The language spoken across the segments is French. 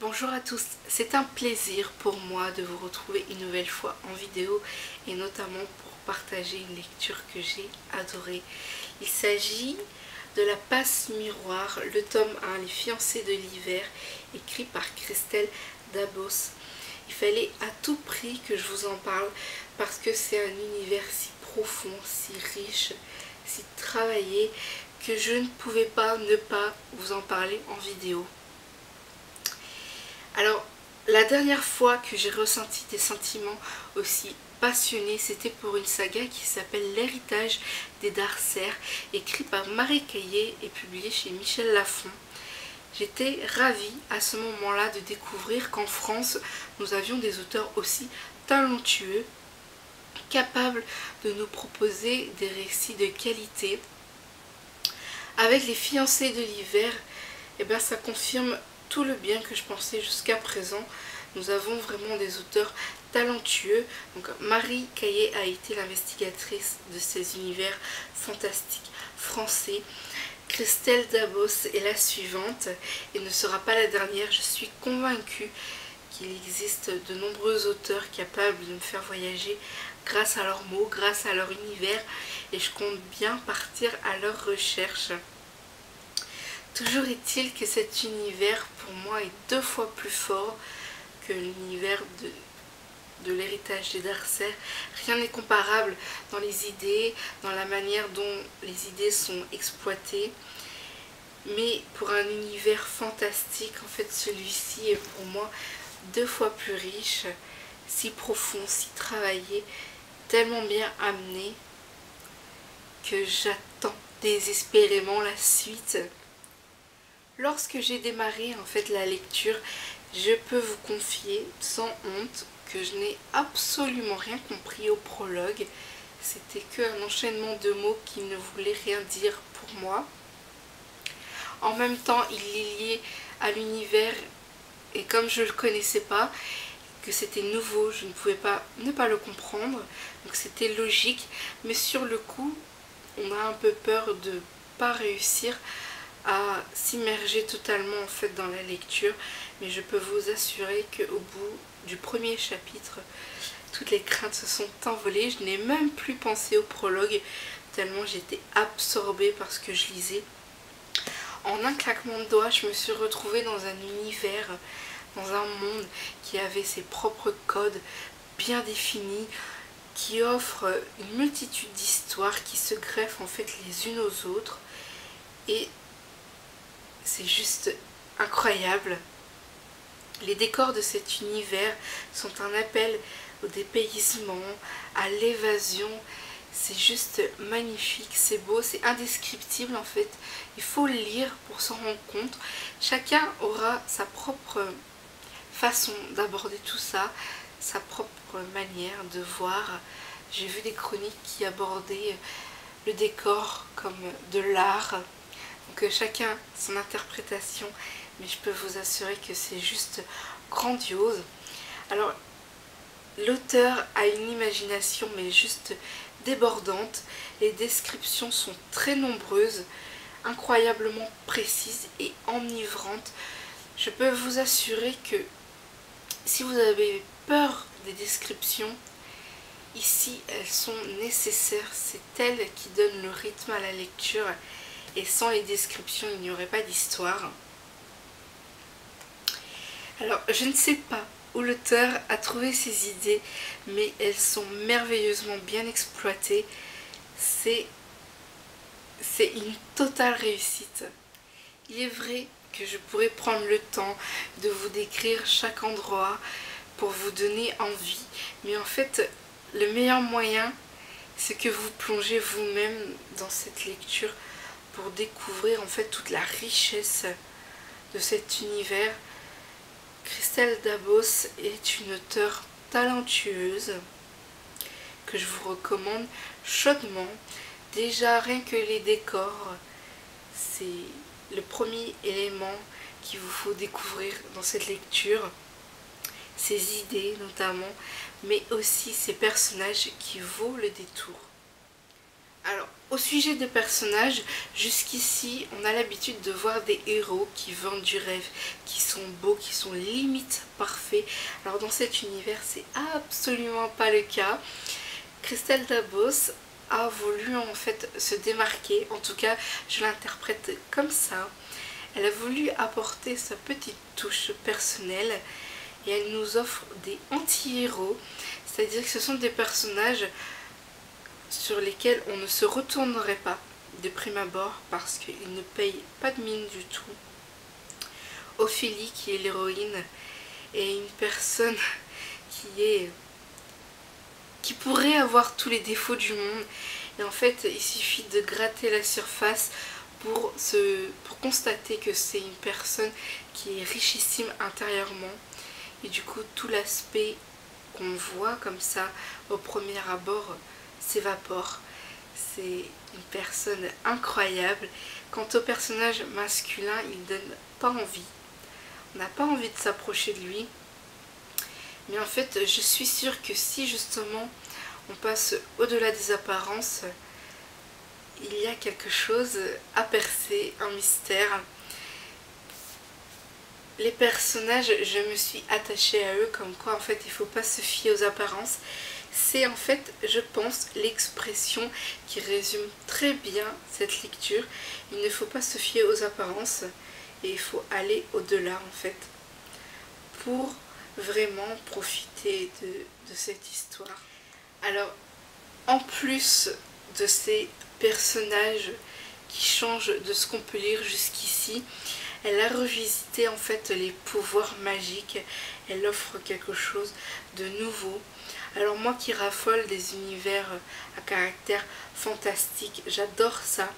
Bonjour à tous, c'est un plaisir pour moi de vous retrouver une nouvelle fois en vidéo et notamment pour partager une lecture que j'ai adorée. Il s'agit de La Passe Miroir, le tome 1, Les Fiancés de l'hiver, écrit par Christelle Dabos. Il fallait à tout prix que je vous en parle parce que c'est un univers si profond, si riche, si travaillé que je ne pouvais pas ne pas vous en parler en vidéo. Alors, la dernière fois que j'ai ressenti des sentiments aussi passionnés, c'était pour une saga qui s'appelle L'Héritage des Darcer, écrit par Marie Caillé et publié chez Michel Lafon. J'étais ravie à ce moment-là de découvrir qu'en France, nous avions des auteurs aussi talentueux, capables de nous proposer des récits de qualité. Avec Les Fiancés de l'hiver, ça confirme tout le bien que je pensais jusqu'à présent. Nous avons vraiment des auteurs talentueux. Donc Marie Caillé a été l'investigatrice de ces univers fantastiques français. Christelle Dabos est la suivante et ne sera pas la dernière. Je suis convaincue qu'il existe de nombreux auteurs capables de me faire voyager grâce à leurs mots, grâce à leur univers, et je compte bien partir à leur recherche. Toujours est-il que cet univers pour moi est 2 fois plus fort que l'univers de l'héritage des Darcer. Rien n'est comparable dans les idées, dans la manière dont les idées sont exploitées. Mais pour un univers fantastique, en fait celui-ci est pour moi 2 fois plus riche, si profond, si travaillé, tellement bien amené que j'attends désespérément la suite. Lorsque j'ai démarré en fait la lecture, je peux vous confier sans honte que je n'ai absolument rien compris au prologue. C'était qu'un enchaînement de mots qui ne voulaient rien dire pour moi. En même temps, il est lié à l'univers et comme je ne le connaissais pas, que c'était nouveau, je ne pouvais pas ne pas le comprendre. Donc c'était logique, mais sur le coup, on a un peu peur de ne pas réussir à s'immerger totalement en fait dans la lecture, mais je peux vous assurer qu'au bout du premier chapitre, toutes les craintes se sont envolées. Je n'ai même plus pensé au prologue, tellement j'étais absorbée par ce que je lisais. En un claquement de doigts, je me suis retrouvée dans un univers, dans un monde qui avait ses propres codes bien définis, qui offre une multitude d'histoires qui se greffent en fait les unes aux autres, et c'est juste incroyable. Les décors de cet univers sont un appel au dépaysement, à l'évasion. C'est juste magnifique, c'est beau, c'est indescriptible en fait. Il faut le lire pour s'en rendre compte. Chacun aura sa propre façon d'aborder tout ça, sa propre manière de voir. J'ai vu des chroniques qui abordaient le décor comme de l'art. Donc chacun son interprétation, mais je peux vous assurer que c'est juste grandiose. Alors l'auteur a une imagination mais juste débordante. Les descriptions sont très nombreuses, incroyablement précises et enivrantes. Je peux vous assurer que si vous avez peur des descriptions, ici elles sont nécessaires. C'est elles qui donnent le rythme à la lecture. Et sans les descriptions, il n'y aurait pas d'histoire. Alors, je ne sais pas où l'auteur a trouvé ces idées, mais elles sont merveilleusement bien exploitées. C'est une totale réussite. Il est vrai que je pourrais prendre le temps de vous décrire chaque endroit pour vous donner envie, mais en fait, le meilleur moyen, c'est que vous plongez vous-même dans cette lecture pour découvrir en fait toute la richesse de cet univers. Christelle Dabos est une auteure talentueuse que je vous recommande chaudement. Déjà rien que les décors, c'est le premier élément qu'il vous faut découvrir dans cette lecture. Ses idées notamment, mais aussi ses personnages qui vaut le détour. Alors, au sujet des personnages, jusqu'ici, on a l'habitude de voir des héros qui vendent du rêve, qui sont beaux, qui sont limite parfaits. Alors, dans cet univers, c'est absolument pas le cas. Christelle Dabos a voulu en fait se démarquer, en tout cas, je l'interprète comme ça. Elle a voulu apporter sa petite touche personnelle et elle nous offre des anti-héros, c'est-à-dire que ce sont des personnages sur lesquels on ne se retournerait pas de prime abord parce qu'ils ne payent pas de mine du tout. Ophélie, qui est l'héroïne, est une personne qui pourrait avoir tous les défauts du monde, et en fait il suffit de gratter la surface pour constater que c'est une personne qui est richissime intérieurement, et du coup tout l'aspect qu'on voit comme ça au premier abord s'évapore. C'est une personne incroyable. Quant au personnage masculin, il donne pas envie. On n'a pas envie de s'approcher de lui. Mais en fait, je suis sûre que si justement on passe au-delà des apparences, il y a quelque chose à percer, un mystère. Les personnages, je me suis attachée à eux, comme quoi en fait il ne faut pas se fier aux apparences. C'est en fait, je pense, l'expression qui résume très bien cette lecture. Il ne faut pas se fier aux apparences et il faut aller au-delà en fait pour vraiment profiter de cette histoire. Alors, en plus de ces personnages qui changent de ce qu'on peut lire jusqu'ici, elle a revisité en fait les pouvoirs magiques. Elle offre quelque chose de nouveau. Alors moi qui raffole des univers à caractère fantastique, j'adore ça.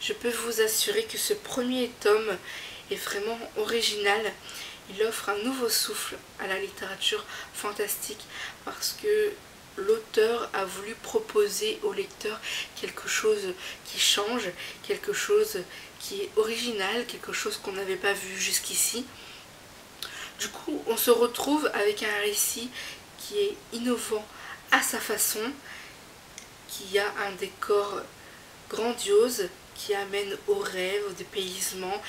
Je peux vous assurer que ce premier tome est vraiment original. Il offre un nouveau souffle à la littérature fantastique parce que l'auteur a voulu proposer au lecteur quelque chose qui change, quelque chose qui est original, quelque chose qu'on n'avait pas vu jusqu'ici. Du coup, on se retrouve avec un récit qui est innovant à sa façon, qui a un décor grandiose, qui amène au rêve, au dépaysement,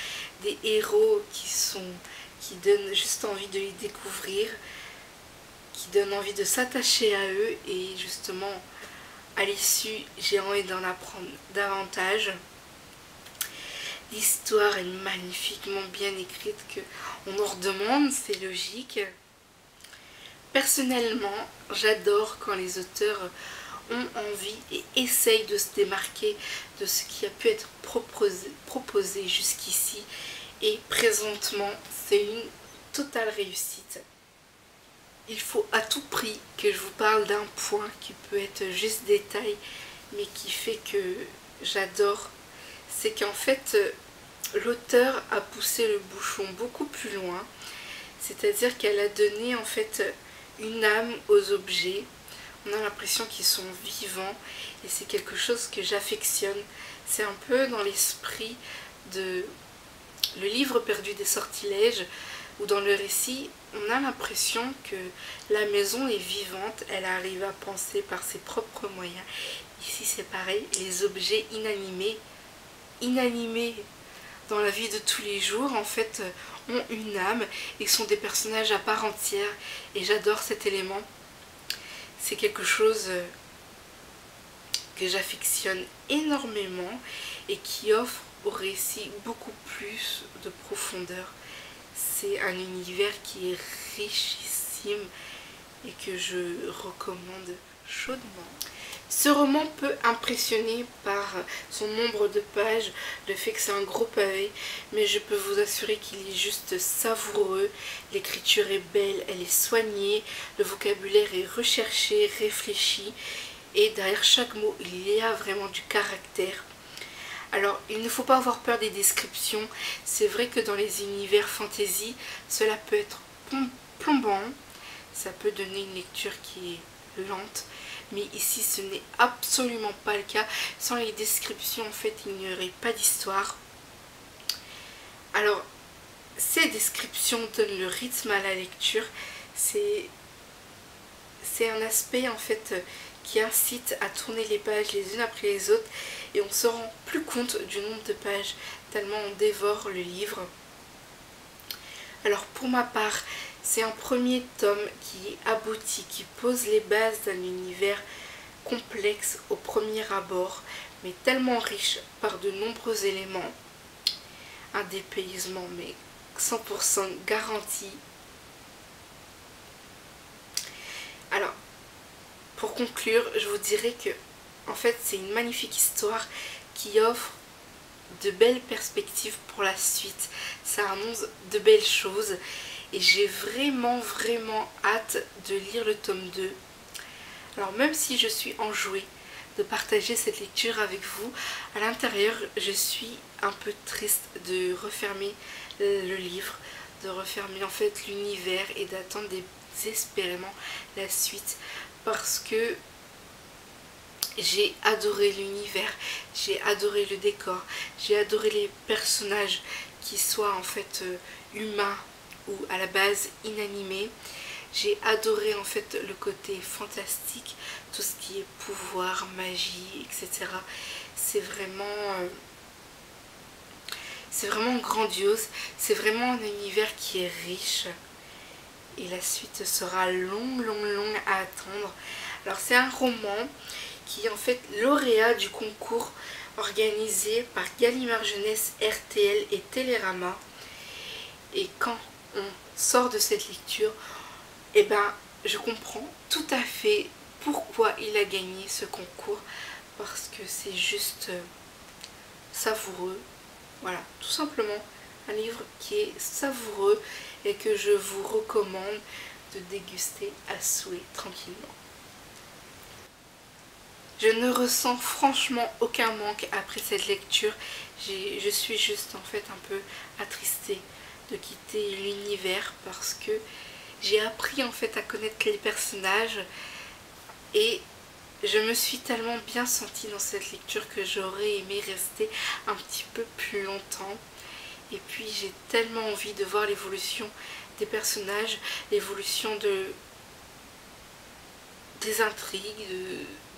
des héros qui donnent juste envie de les découvrir, qui donnent envie de s'attacher à eux, et justement, à l'issue, j'ai envie d'en apprendre davantage. L'histoire est magnifiquement bien écrite, qu'on en redemande, c'est logique. Personnellement, j'adore quand les auteurs ont envie et essayent de se démarquer de ce qui a pu être proposé jusqu'ici. Et présentement, c'est une totale réussite. Il faut à tout prix que je vous parle d'un point qui peut être juste détail, mais qui fait que j'adore. C'est qu'en fait, l'auteur a poussé le bouchon beaucoup plus loin. C'est-à-dire qu'elle a donné en fait une âme aux objets. On a l'impression qu'ils sont vivants et c'est quelque chose que j'affectionne. C'est un peu dans l'esprit de Le livre perdu des sortilèges, où dans le récit, on a l'impression que la maison est vivante, elle arrive à penser par ses propres moyens. Ici c'est pareil, les objets inanimés dans la vie de tous les jours en fait ont une âme et sont des personnages à part entière, et j'adore cet élément. C'est quelque chose que j'affectionne énormément et qui offre au récit beaucoup plus de profondeur. C'est un univers qui est richissime et que je recommande chaudement. Ce roman peut impressionner par son nombre de pages, le fait que c'est un gros pavé, mais je peux vous assurer qu'il est juste savoureux. L'écriture est belle, elle est soignée, le vocabulaire est recherché, réfléchi, et derrière chaque mot, il y a vraiment du caractère. Alors, il ne faut pas avoir peur des descriptions. C'est vrai que dans les univers fantasy, cela peut être plombant, ça peut donner une lecture qui est lente. Mais ici ce n'est absolument pas le cas. Sans les descriptions en fait il n'y aurait pas d'histoire. Alors ces descriptions donnent le rythme à la lecture. C'est un aspect en fait qui incite à tourner les pages les unes après les autres et on se rend plus compte du nombre de pages tellement on dévore le livre. Alors pour ma part, c'est un premier tome qui est abouti, qui pose les bases d'un univers complexe au premier abord, mais tellement riche par de nombreux éléments. Un dépaysement mais 100% garanti. Alors, pour conclure, je vous dirais que en fait c'est une magnifique histoire qui offre de belles perspectives pour la suite. Ça annonce de belles choses et j'ai vraiment hâte de lire le tome 2. Alors même si je suis enjouée de partager cette lecture avec vous, à l'intérieur je suis un peu triste de refermer le livre, de refermer en fait l'univers et d'attendre désespérément la suite, parce que j'ai adoré l'univers, j'ai adoré le décor, j'ai adoré les personnages, qui soient en fait humains ou à la base inanimés. J'ai adoré en fait le côté fantastique, tout ce qui est pouvoir, magie, etc. C'est vraiment grandiose, c'est vraiment un univers qui est riche. Et la suite sera longue à attendre. Alors c'est un roman qui est en fait lauréat du concours organisé par Gallimard Jeunesse, RTL et Télérama. Et quand on sort de cette lecture, eh ben, je comprends tout à fait pourquoi il a gagné ce concours, parce que c'est juste savoureux. Voilà, tout simplement un livre qui est savoureux et que je vous recommande de déguster à souhait tranquillement. Je ne ressens franchement aucun manque après cette lecture. Je suis juste en fait un peu attristée de quitter l'univers, parce que j'ai appris en fait à connaître les personnages et je me suis tellement bien sentie dans cette lecture que j'aurais aimé rester un petit peu plus longtemps. Et puis j'ai tellement envie de voir l'évolution des personnages, l'évolution des intrigues,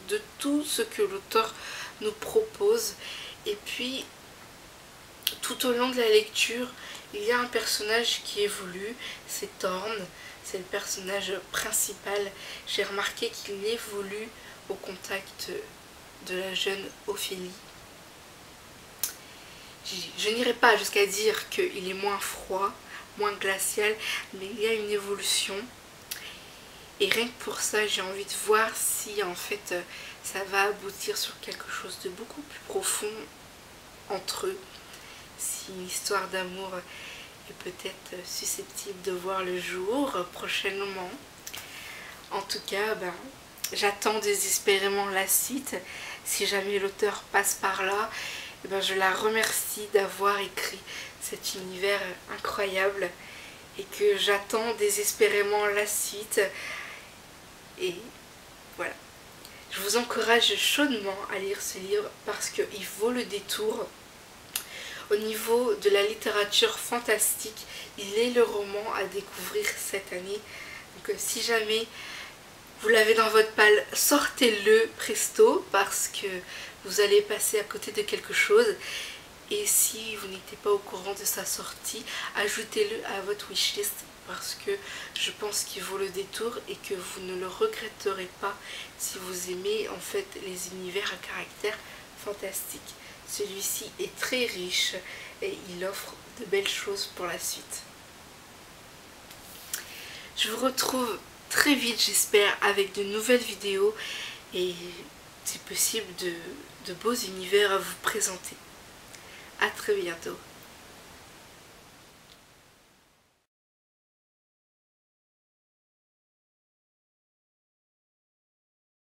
de tout ce que l'auteur nous propose. Et puis tout au long de la lecture, il y a un personnage qui évolue, c'est Thorn, c'est le personnage principal. J'ai remarqué qu'il évolue au contact de la jeune Ophélie. Je n'irai pas jusqu'à dire qu'il est moins froid, moins glacial, mais il y a une évolution. Et rien que pour ça, j'ai envie de voir si en fait ça va aboutir sur quelque chose de beaucoup plus profond entre eux. Si une histoire d'amour est peut-être susceptible de voir le jour prochainement. En tout cas, j'attends désespérément la suite. Si jamais l'auteur passe par là, je la remercie d'avoir écrit cet univers incroyable et que j'attends désespérément la suite. Et voilà. Je vous encourage chaudement à lire ce livre parce qu'il vaut le détour. Au niveau de la littérature fantastique, il est le roman à découvrir cette année. Donc si jamais vous l'avez dans votre palle, sortez-le presto parce que vous allez passer à côté de quelque chose. Et si vous n'étiez pas au courant de sa sortie, ajoutez-le à votre wishlist parce que je pense qu'il vaut le détour et que vous ne le regretterez pas si vous aimez en fait les univers à caractère fantastique. Celui-ci est très riche et il offre de belles choses pour la suite. Je vous retrouve très vite, j'espère, avec de nouvelles vidéos et c'est possible de beaux univers à vous présenter. À très bientôt.